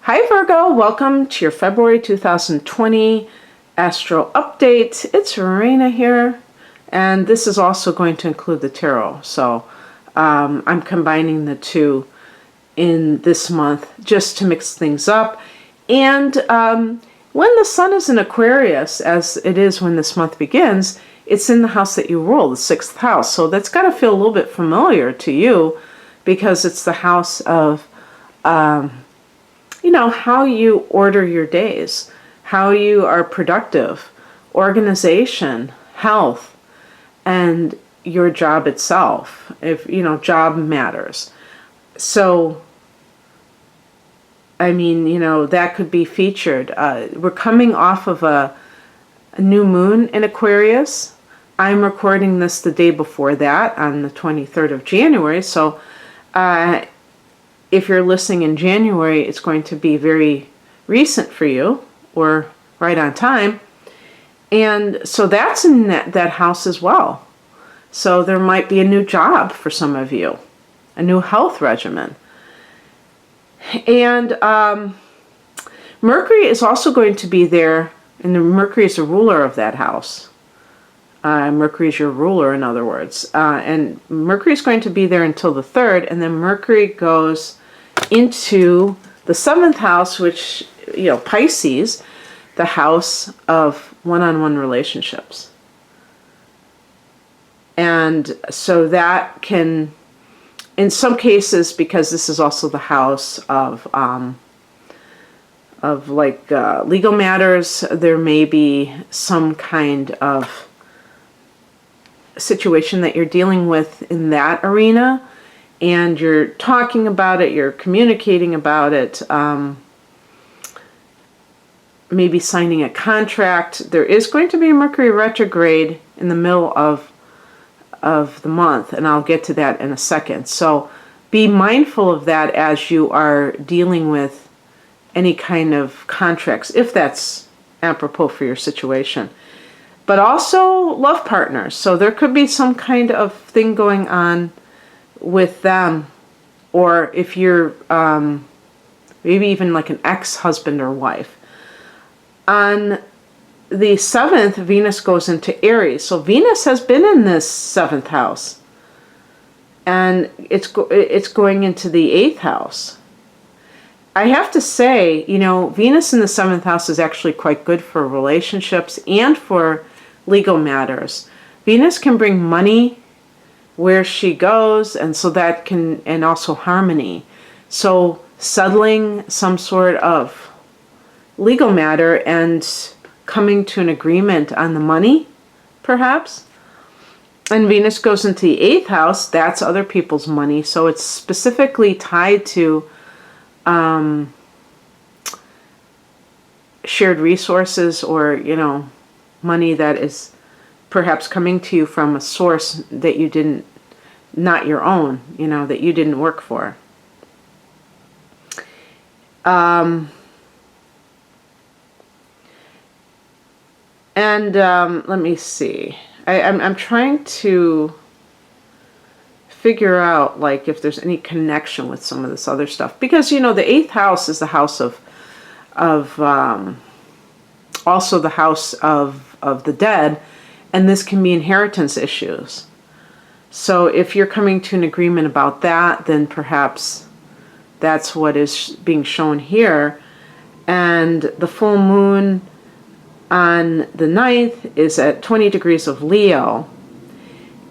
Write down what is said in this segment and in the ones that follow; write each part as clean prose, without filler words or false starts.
Hi Virgo, welcome to your February 2020 Astro Update. It's Verena here, and this is also going to include the tarot. So I'm combining the two in this month just to mix things up. And when the sun is in Aquarius, as it is when this month begins, it's in the house that you rule, the 6th house. So that's got to feel a little bit familiar to you because it's the house of how you order your days, how you are productive, organization, health, and your job itself, if, job matters. So, that could be featured. We're coming off of a new moon in Aquarius. I'm recording this the day before that, on the 23rd of January. So, if you're listening in January, it's going to be very recent for you, or right on time. And so that's in that house as well. So there might be a new job for some of you, a new health regimen. And Mercury is also going to be there, and Mercury is the ruler of that house. Mercury is your ruler, in other words. And Mercury is going to be there until the 3rd, and then Mercury goes into the 7th house, which, Pisces, the house of one-on-one relationships. And so that can, in some cases, because this is also the house of legal matters, there may be some kind of situation that you're dealing with in that arena, and you're talking about it, you're communicating about it, maybe signing a contract. There is going to be a Mercury retrograde in the middle of the month, and I'll get to that in a second. So be mindful of that as you are dealing with any kind of contracts, if that's apropos for your situation. But also love partners. So there could be some kind of thing going on with them, or if you're maybe even like an ex-husband or wife. On the 7th, Venus goes into Aries. So Venus has been in this 7th house, and it's going into the 8th house. I have to say, Venus in the 7th house is actually quite good for relationships and for legal matters. Venus can bring money where she goes, and so that can, and also harmony. So settling some sort of legal matter and coming to an agreement on the money, perhaps. And Venus goes into the 8th house, that's other people's money, so it's specifically tied to shared resources, or, money that is perhaps coming to you from a source that you didn't, not your own, that you didn't work for. Let me see. I'm trying to figure out, like, if there's any connection with some of this other stuff, because the 8th house is the house of also the house of the dead, and this can be inheritance issues. So if you're coming to an agreement about that, then perhaps that's what is being shown here. And the full moon on the 9th is at 20 degrees of Leo,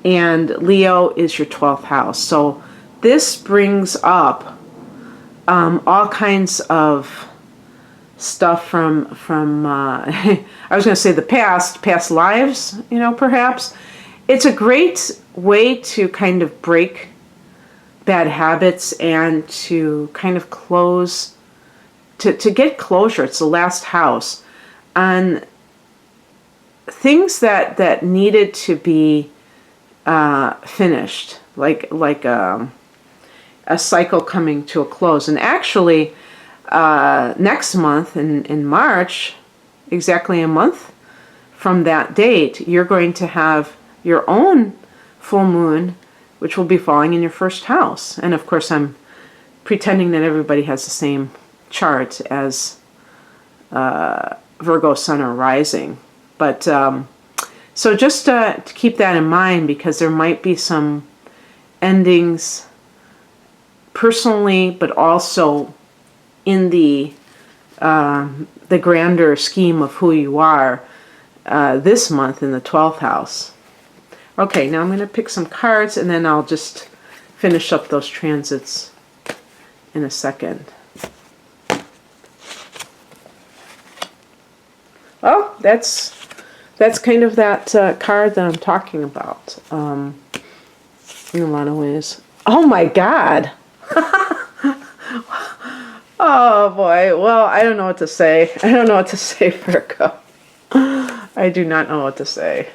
and Leo is your 12th house. So this brings up all kinds of stuff from I was going to say the past lives, perhaps. It's a great way to kind of break bad habits and to kind of close, to get closure. It's the last house on things that needed to be finished, like a cycle coming to a close. And actually, next month in March, exactly a month from that date, you're going to have your own full moon, which will be falling in your 1st house. And of course, I'm pretending that everybody has the same chart as Virgo Sun or Rising. But so just to keep that in mind, because there might be some endings personally, but also in the grander scheme of who you are this month in the 12th house. Okay, now I'm going to pick some cards, and then I'll just finish up those transits in a second. Well, that's kind of that card that I'm talking about in a lot of ways. Oh my God! Oh boy. Well, I don't know what to say. I don't know what to say, Virgo. I do not know what to say.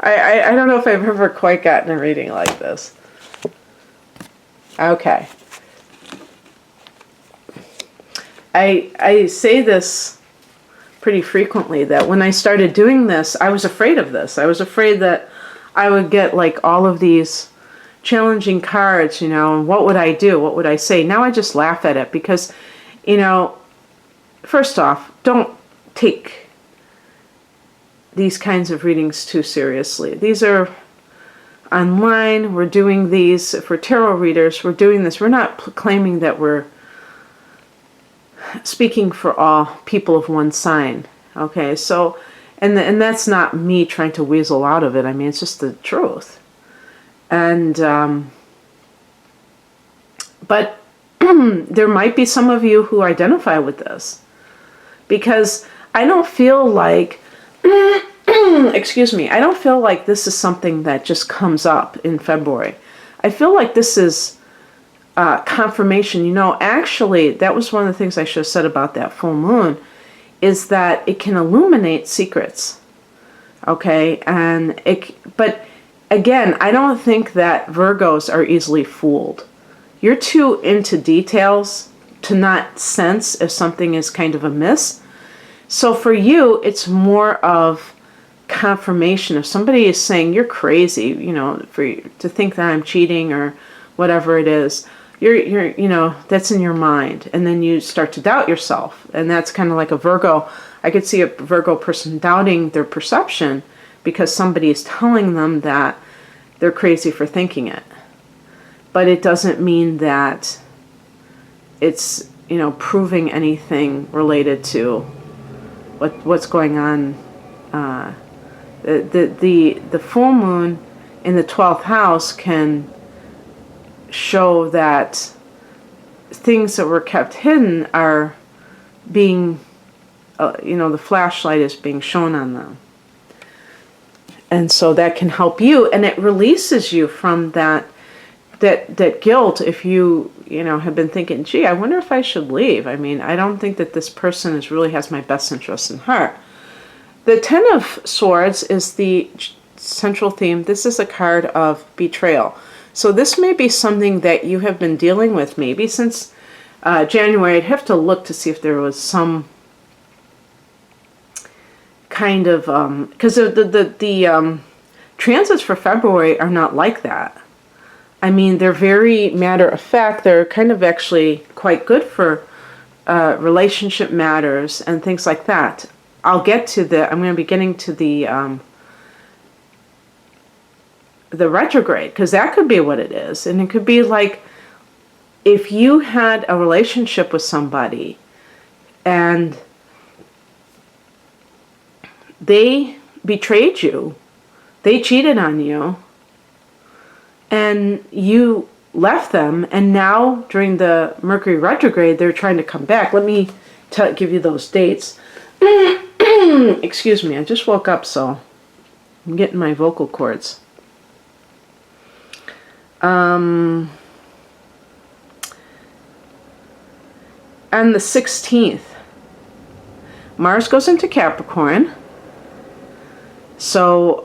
I don't know if I've ever quite gotten a reading like this. Okay. I say this pretty frequently, that when I started doing this, I was afraid of this. I was afraid that I would get like all of these challenging cards, you know, and what would I do? What would I say? Now I just laugh at it because, you know, first off, don't take these kinds of readings too seriously. These are online. We're doing these. If we're tarot readers, we're doing this. We're not claiming that we're speaking for all people of one sign. Okay, so, and that's not me trying to weasel out of it. I mean, it's just the truth. And, but there might be some of you who identify with this, because I don't feel like, excuse me, I don't feel like this is something that just comes up in February. I feel like this is confirmation. You know, actually, that was one of the things I should have said about that full moon, is that it can illuminate secrets. Okay, and but again, I don't think that Virgos are easily fooled. You're too into details to not sense if something is kind of amiss. So for you, it's more of confirmation. If somebody is saying you're crazy, you know, to think that I'm cheating or whatever it is, you're you know, that's in your mind, and then you start to doubt yourself, and that's kind of like a Virgo. I could see a Virgo person doubting their perception because somebody is telling them that they're crazy for thinking it. But it doesn't mean that it's, you know, proving anything related to what's going on. The full moon in the 12th house can show that things that were kept hidden are being, you know, the flashlight is being shown on them. And so that can help you, and it releases you from that guilt. If you know, have been thinking, gee, I wonder if I should leave. I mean, I don't think that this person really has my best interest in heart. The Ten of Swords is the central theme. This is a card of betrayal. So this may be something that you have been dealing with maybe since January. I'd have to look to see if there was some kind of, because the transits for February are not like that. I mean, they're very matter of fact. They're kind of actually quite good for relationship matters and things like that. I'll get to I'm going to be getting to the retrograde, because that could be what it is. And it could be like if you had a relationship with somebody and they betrayed you, they cheated on you, and you left them, and now during the Mercury retrograde, they're trying to come back. Let me give you those dates. Excuse me, I just woke up, so I'm getting my vocal cords. On the 16th, Mars goes into Capricorn. So,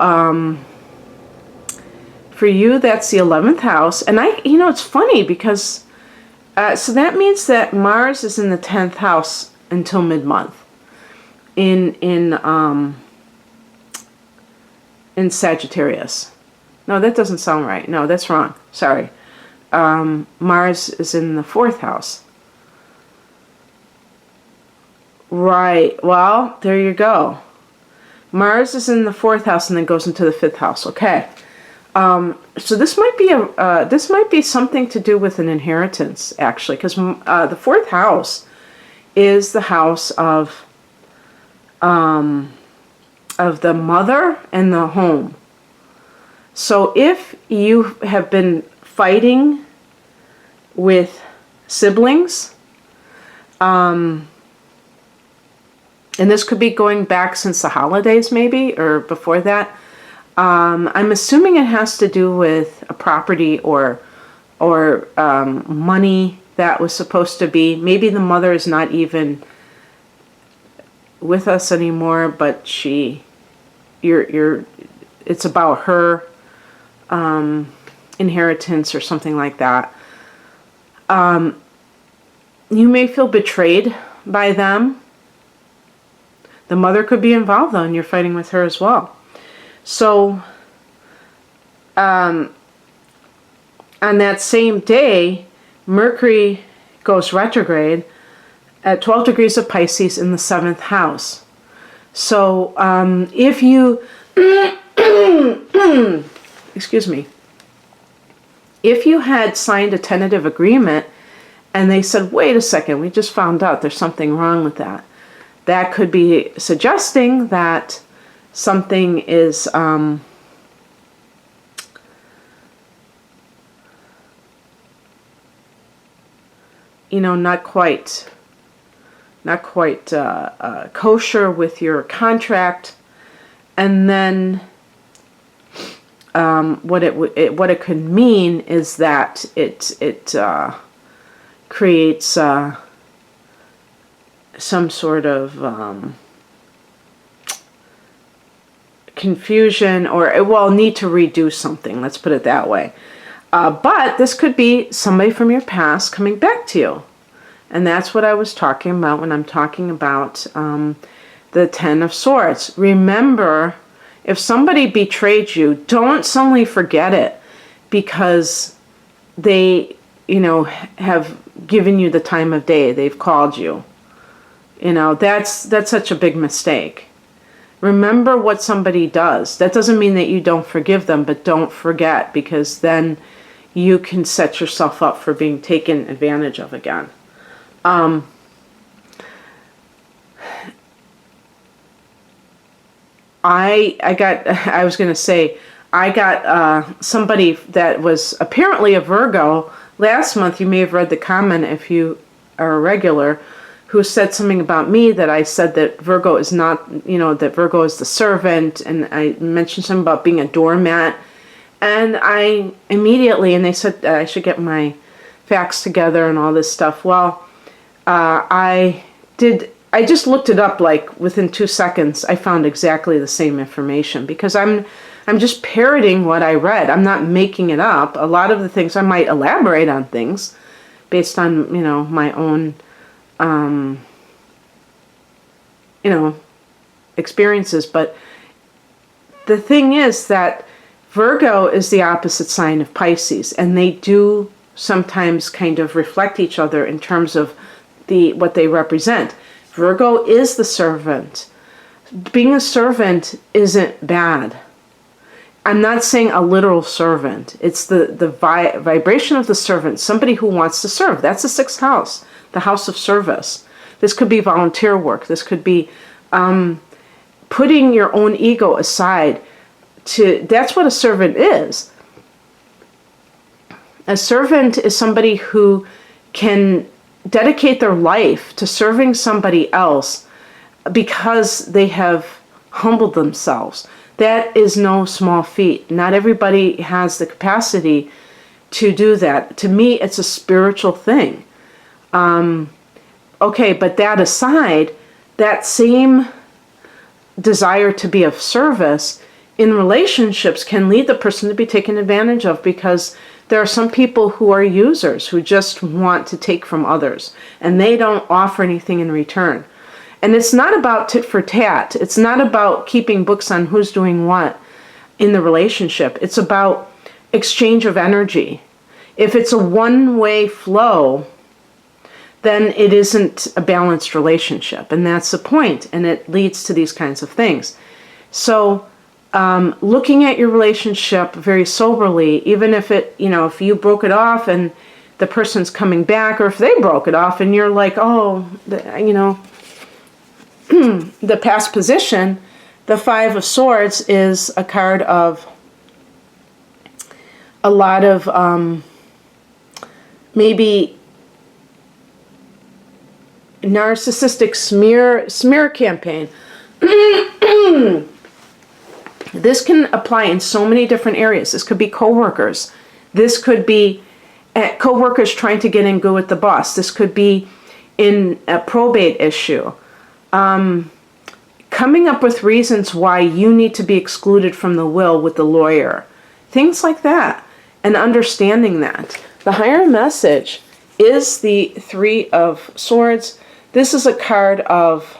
for you, that's the 11th house. And you know, it's funny because, so that means that Mars is in the 10th house until mid-month in Sagittarius. No, that doesn't sound right. No, that's wrong. Sorry. Mars is in the 4th house. Right. Well, there you go. Mars is in the 4th house and then goes into the 5th house. Okay. So this might be something to do with an inheritance, actually, because the 4th house is the house of the mother and the home. So if you have been fighting with siblings, and this could be going back since the holidays, maybe, or before that. I'm assuming it has to do with a property or money that was supposed to be. Maybe the mother is not even with us anymore, but it's about her inheritance or something like that. You may feel betrayed by them. The mother could be involved, though, and you're fighting with her as well. So, on that same day, Mercury goes retrograde at 12 degrees of Pisces in the 7th house. So, if you, excuse me, if you had signed a tentative agreement and they said, wait a second, we just found out there's something wrong with that. That could be suggesting that something is not quite kosher with your contract, and then what it could mean is that it creates some sort of confusion, or need to redo something, let's put it that way. But this could be somebody from your past coming back to you. And that's what I was talking about when I'm talking about the 10 of Swords. Remember, if somebody betrayed you, don't suddenly forget it because they, have given you the time of day. They've called you. That's such a big mistake. Remember what somebody does. That doesn't mean that you don't forgive them, but don't forget, because then you can set yourself up for being taken advantage of again. I got somebody that was apparently a Virgo. Last month, you may have read the comment if you are a regular, who said something about me that I said that Virgo is not, that Virgo is the servant, and I mentioned something about being a doormat. And I immediately, and they said I should get my facts together and all this stuff. Well, I just looked it up, like within 2 seconds, I found exactly the same information, because I'm just parroting what I read. I'm not making it up. A lot of the things I might elaborate on things based on, my own experiences. But the thing is that Virgo is the opposite sign of Pisces, and they do sometimes kind of reflect each other in terms of what they represent. Virgo is the servant. Being a servant isn't bad. I'm not saying a literal servant. It's the vibration of the servant, somebody who wants to serve. That's the 6th house, the house of service. This could be volunteer work. This could be putting your own ego aside. That's what a servant is. A servant is somebody who can dedicate their life to serving somebody else because they have humbled themselves. That is no small feat. Not everybody has the capacity to do that. To me, it's a spiritual thing. Okay, but that aside, that same desire to be of service in relationships can lead the person to be taken advantage of, because there are some people who are users who just want to take from others and they don't offer anything in return. And it's not about tit for tat. It's not about keeping books on who's doing what in the relationship. It's about exchange of energy. If it's a one-way flow, then it isn't a balanced relationship. And that's the point. And it leads to these kinds of things. So looking at your relationship very soberly, even if if you broke it off and the person's coming back, or if they broke it off and you're like, oh, the past position, the Five of Swords is a card of a lot of maybe narcissistic smear campaign. This can apply in so many different areas. This could be coworkers. This could be coworkers trying to get in good with the boss. This could be in a probate issue. Coming up with reasons why you need to be excluded from the will with the lawyer. Things like that. And understanding that. The higher message is the Three of Swords. This is a card of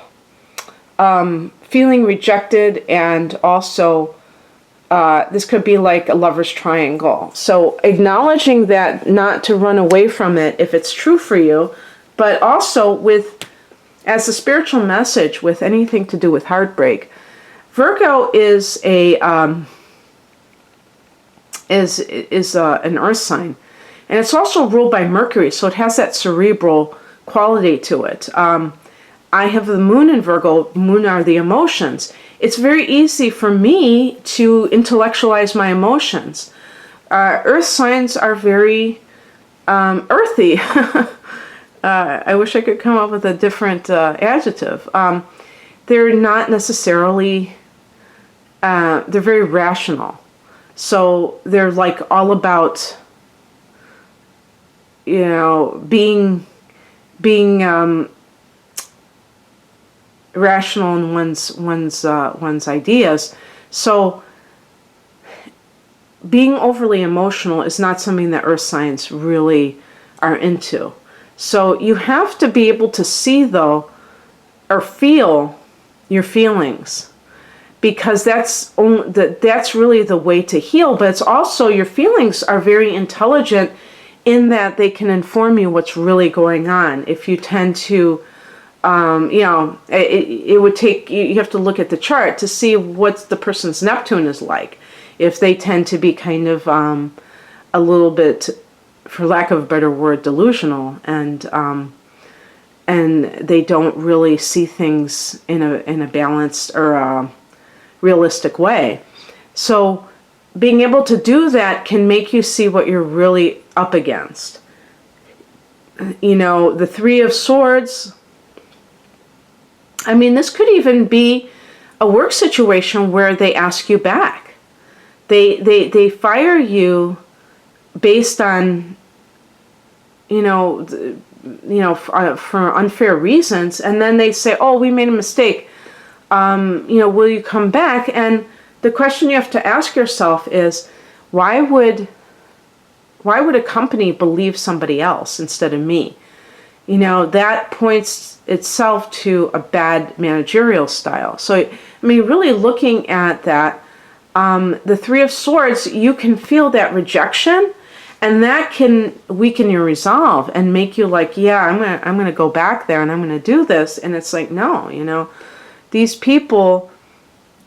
feeling rejected, and also this could be like a lover's triangle. So acknowledging that, not to run away from it if it's true for you, but also as a spiritual message with anything to do with heartbreak. Virgo is an earth sign, and it's also ruled by Mercury, so it has that cerebral quality to it. I have the moon in Virgo. Moon are the emotions. It's very easy for me to intellectualize my emotions. Earth signs are very earthy. I wish I could come up with a different adjective. They're not necessarily, they're very rational. So they're like all about, being rational in one's ideas. So being overly emotional is not something that earth signs really are into. So you have to be able to see, though, or feel your feelings, because that's really the way to heal. But it's also, your feelings are very intelligent in that they can inform you what's really going on. If you tend to it would take, you have to look at the chart to see what the person's Neptune is like. If they tend to be kind of a little bit, for lack of a better word, delusional, and they don't really see things in a balanced or a realistic way. So being able to do that can make you see what you're really up against. The Three of Swords, I mean, this could even be a work situation where they ask you back. They fire you based on, for unfair reasons, and then they say, "Oh, we made a mistake. Will you come back?" And the question you have to ask yourself is, why would a company believe somebody else instead of me? That points itself to a bad managerial style. So, I mean, really looking at that, the Three of Swords, you can feel that rejection, and that can weaken your resolve and make you like, yeah, I'm gonna go back there and I'm gonna do this. And it's like, no, these people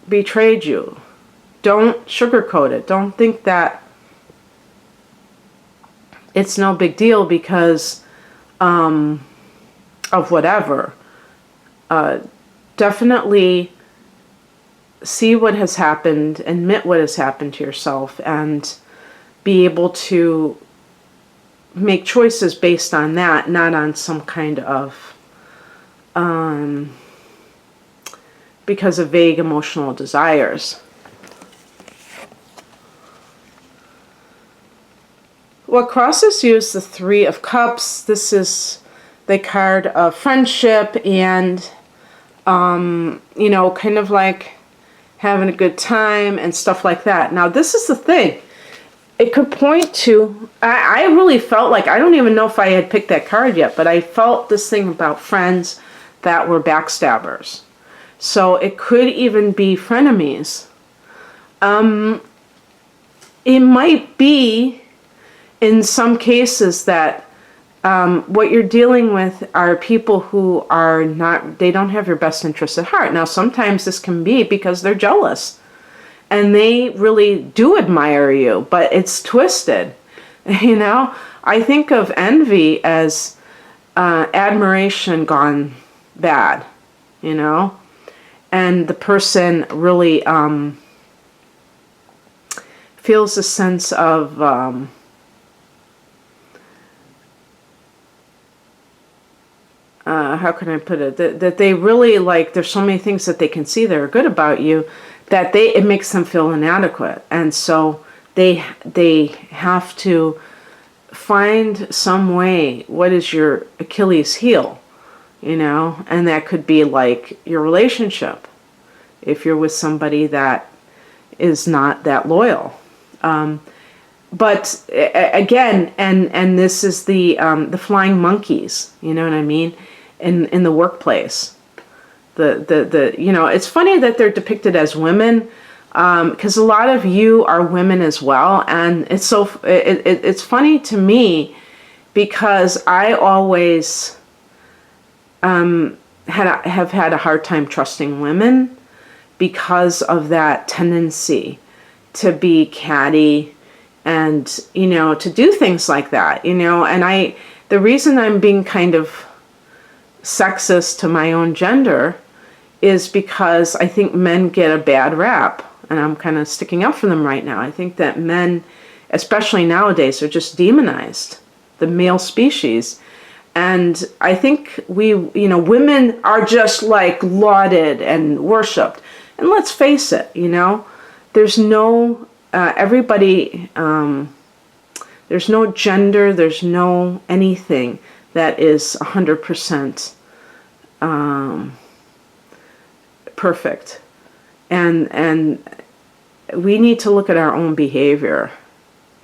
betrayed you. Don't sugarcoat it. Don't think that it's no big deal because of whatever. Definitely see what has happened, admit what has happened to yourself, and be able to make choices based on that, not on some kind of because of vague emotional desires. What crosses you is the Three of Cups. This is the card of friendship and, kind of like having a good time and stuff like that. Now, this is the thing. It could point to, I really felt like, I don't even know if I had picked that card yet, but I felt this thing about friends that were backstabbers. So it could even be frenemies. It might be in some cases that what you're dealing with are people who are not, they don't have your best interests at heart. Now, sometimes this can be because they're jealous and they really do admire you, but it's twisted. You know, I think of envy as admiration gone bad, you know, and the person really feels a sense of how can I put it, that they really like, there's so many things that they can see that are good about you that it makes them feel inadequate. And so they have to find some way, what is your Achilles heel, you know, and that could be like your relationship. If you're with somebody that is not that loyal. But again, and this is the flying monkeys, you know what I mean, in the workplace. The you know, it's funny that they're depicted as women, because a lot of you are women as well, and it's it's funny to me because I always have had a hard time trusting women because of that tendency to be catty and, you know, to do things like that, you know. And the reason I'm being kind of sexist to my own gender is because I think men get a bad rap, and I'm kind of sticking up for them right now. I think that men, especially nowadays, are just demonized, the male species. And I think women are just like lauded and worshipped. And let's face it, you know, there's no, everybody, there's no gender, there's no anything that is 100% perfect. And we need to look at our own behavior,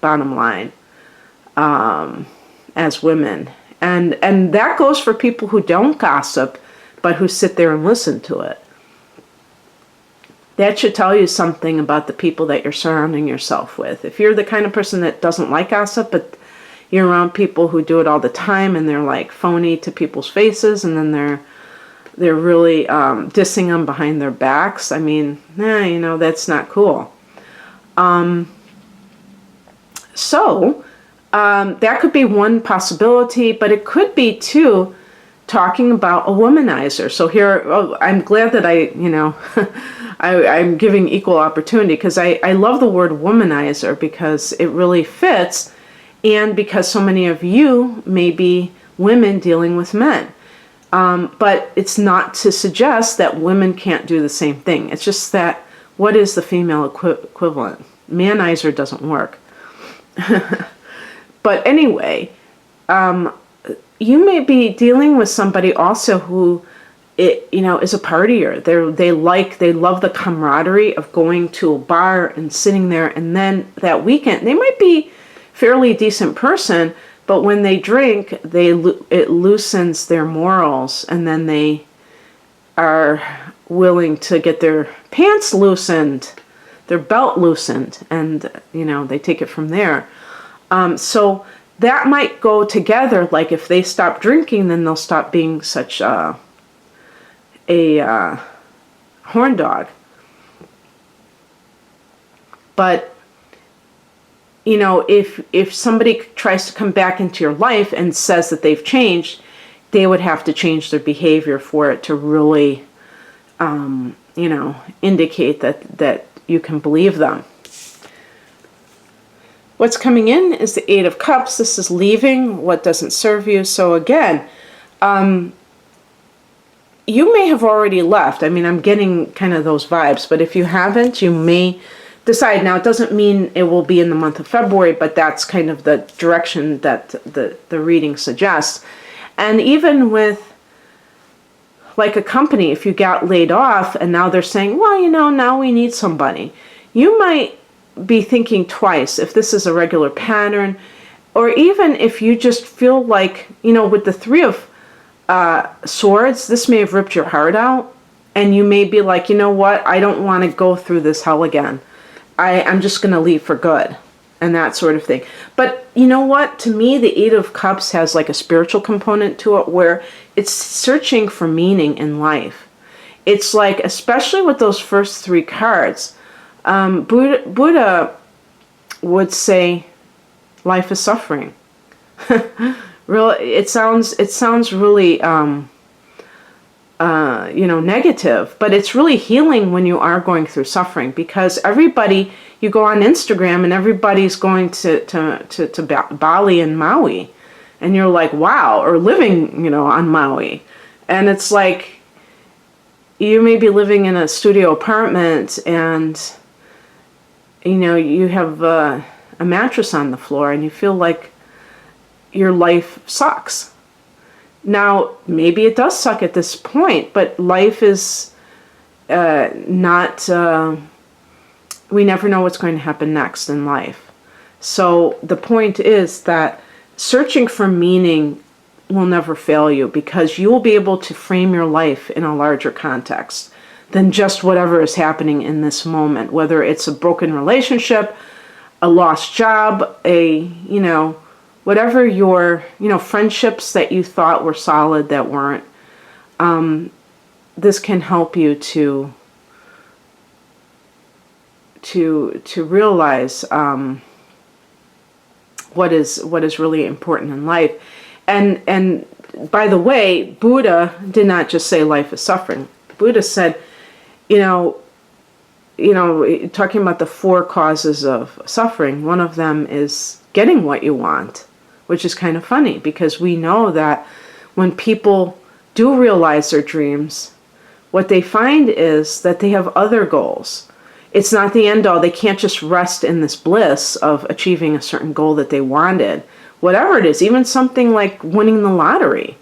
bottom line, as women. And that goes for people who don't gossip, but who sit there and listen to it. That should tell you something about the people that you're surrounding yourself with. If you're the kind of person that doesn't like gossip, but you're around people who do it all the time and they're like phony to people's faces, and then they're really dissing them behind their backs, I mean, you know, that's not cool. So that could be one possibility, but it could be too talking about a womanizer. So here, I'm glad that I'm giving equal opportunity, because I love the word womanizer because it really fits, and because so many of you may be women dealing with men. But it's not to suggest that women can't do the same thing. It's just that, what is the female equivalent? Manizer doesn't work. But anyway, you may be dealing with somebody also who, is a partier. They love the camaraderie of going to a bar and sitting there, and then that weekend, they might be fairly decent person, but when they drink, it loosens their morals, and then they are willing to get their pants loosened, their belt loosened, and they take it from there. So that might go together. Like if they stop drinking, then they'll stop being such a horn dog. But if somebody tries to come back into your life and says that they've changed, they would have to change their behavior for it to really, indicate that you can believe them. What's coming in is the Eight of Cups. This is leaving what doesn't serve you. So again, you may have already left. I mean, I'm getting kind of those vibes, but if you haven't, you may decide. Now, it doesn't mean it will be in the month of February, but that's kind of the direction that the reading suggests. And even with like a company, if you got laid off and now they're saying, well, now we need somebody, you might be thinking twice if this is a regular pattern, or even if you just feel like, with the Three of Swords, this may have ripped your heart out, and you may be like, you know what, I don't want to go through this hell again. I'm just going to leave for good. and that sort of thing. But you know what? To me, the Eight of Cups has like a spiritual component to it where it's searching for meaning in life. It's like, especially with those first three cards, Buddha would say, life is suffering. It sounds really negative, but it's really healing when you are going through suffering, because you go on Instagram and everybody's going to Bali and Maui, and you're like, wow, or living, on Maui. And it's like, you may be living in a studio apartment and, you have a mattress on the floor and you feel like your life sucks. Now, maybe it does suck at this point, but life is not, we never know what's going to happen next in life. So the point is that searching for meaning will never fail you, because you will be able to frame your life in a larger context than just whatever is happening in this moment, whether it's a broken relationship, a lost job, whatever your, friendships that you thought were solid that weren't. This can help you to realize what is really important in life. And by the way, Buddha did not just say life is suffering. Buddha said, talking about the four causes of suffering, one of them is getting what you want, which is kind of funny, because we know that when people do realize their dreams, what they find is that they have other goals. It's not the end all. They can't just rest in this bliss of achieving a certain goal that they wanted. Whatever it is, even something like winning the lottery,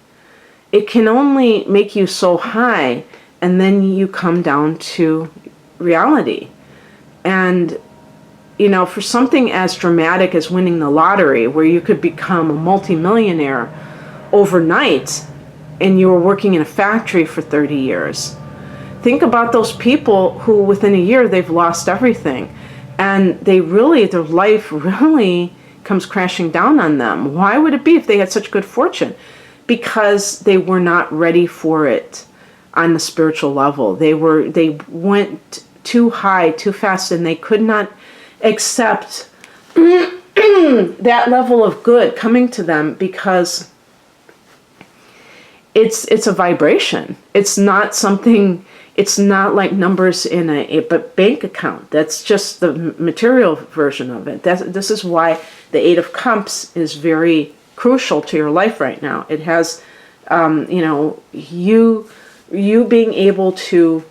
it can only make you so high, and then you come down to reality. And for something as dramatic as winning the lottery, where you could become a multimillionaire overnight and you were working in a factory for 30 years, think about those people who within a year they've lost everything, and their life really comes crashing down on them. Why would it be if they had such good fortune? Because they were not ready for it on the spiritual level. They went too high, too fast, and they could not accept that level of good coming to them, because it's a vibration. It's not something. It's not like numbers in a bank account. That's just the material version of it. This is why the Eight of Cups is very crucial to your life right now. It has, you being able to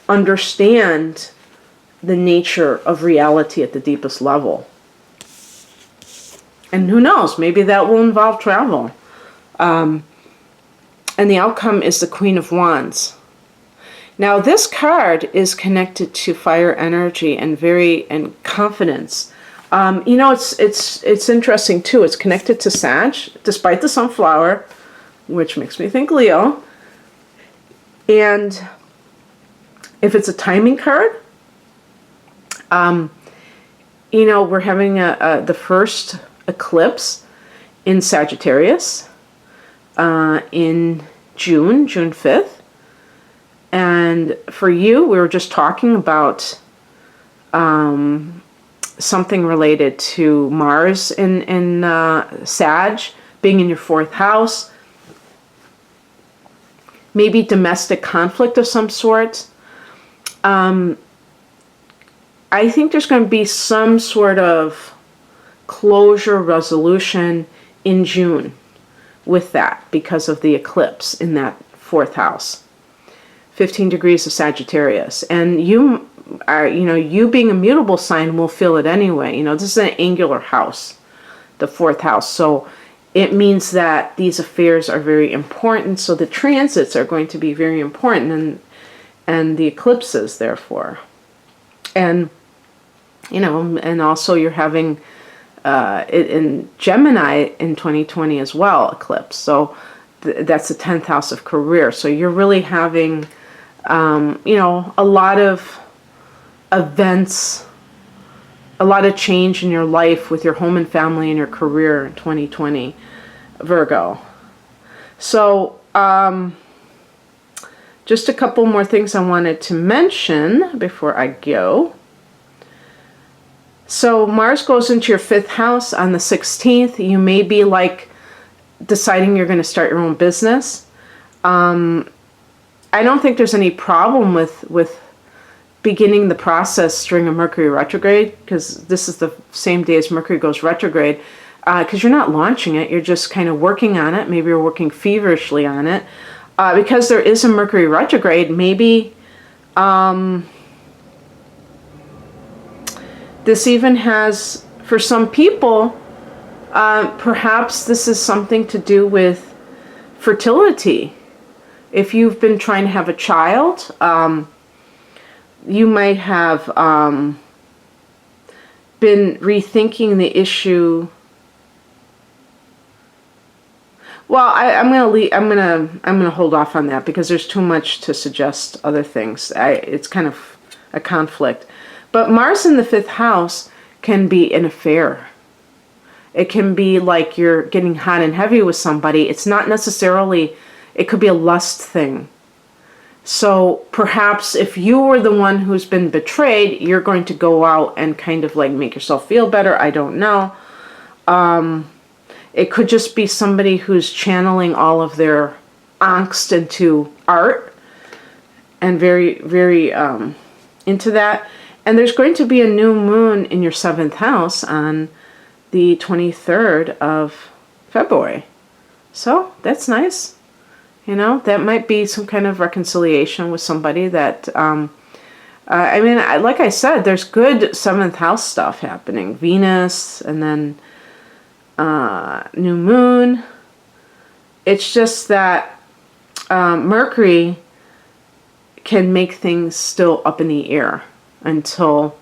understand the nature of reality at the deepest level. And who knows, maybe that will involve travel. And the outcome is the Queen of Wands. Now, this card is connected to fire energy and confidence. It's interesting too. It's connected to Sag, despite the sunflower, which makes me think Leo. And if it's a timing card, we're having the first eclipse in Sagittarius in June 5th. And for you, we were just talking about something related to Mars in Sag, being in your fourth house. Maybe domestic conflict of some sort. I think there's going to be some sort of closure, resolution in June with that, because of the eclipse in that fourth house. 15 degrees of Sagittarius. And you being a mutable sign will feel it anyway. This is an angular house, the fourth house. So it means that these affairs are very important. So the transits are going to be very important, and the eclipses, therefore. And, and also you're having it in Gemini in 2020 as well, eclipse. So that's the 10th house of career. So you're really having, a lot of events a lot of change in your life with your home and family and your career in 2020, Virgo. So, just a couple more things I wanted to mention before I go. So Mars goes into your 5th house on the 16th. You may be like deciding you're going to start your own business. I don't think there's any problem with beginning the process during a Mercury retrograde, because this is the same day as Mercury goes retrograde, because you're not launching it. You're just kind of working on it. Maybe you're working feverishly on it. Because there is a Mercury retrograde, maybe this even has, for some people, perhaps this is something to do with fertility. If you've been trying to have a child, you might have been rethinking the issue. Well, I'm gonna hold off on that because there's too much to suggest other things. It's kind of a conflict. But Mars in the 5th house can be an affair. It can be like you're getting hot and heavy with somebody. It's not necessarily, it could be a lust thing. So perhaps if you were the one who's been betrayed, you're going to go out and kind of like make yourself feel better. I don't know. It could just be somebody who's channeling all of their angst into art and very, very into that. And there's going to be a new moon in your 7th house on the 23rd of February. So that's nice. You know, that might be some kind of reconciliation with somebody that, I mean, like I said, there's good 7th house stuff happening. Venus and then new moon. It's just that Mercury can make things still up in the air until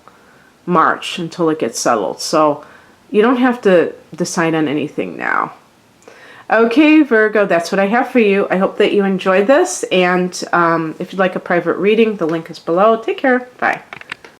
March, until it gets settled. So you don't have to decide on anything now. Okay, Virgo, that's what I have for you. I hope that you enjoyed this. And if you'd like a private reading, the link is below. Take care. Bye.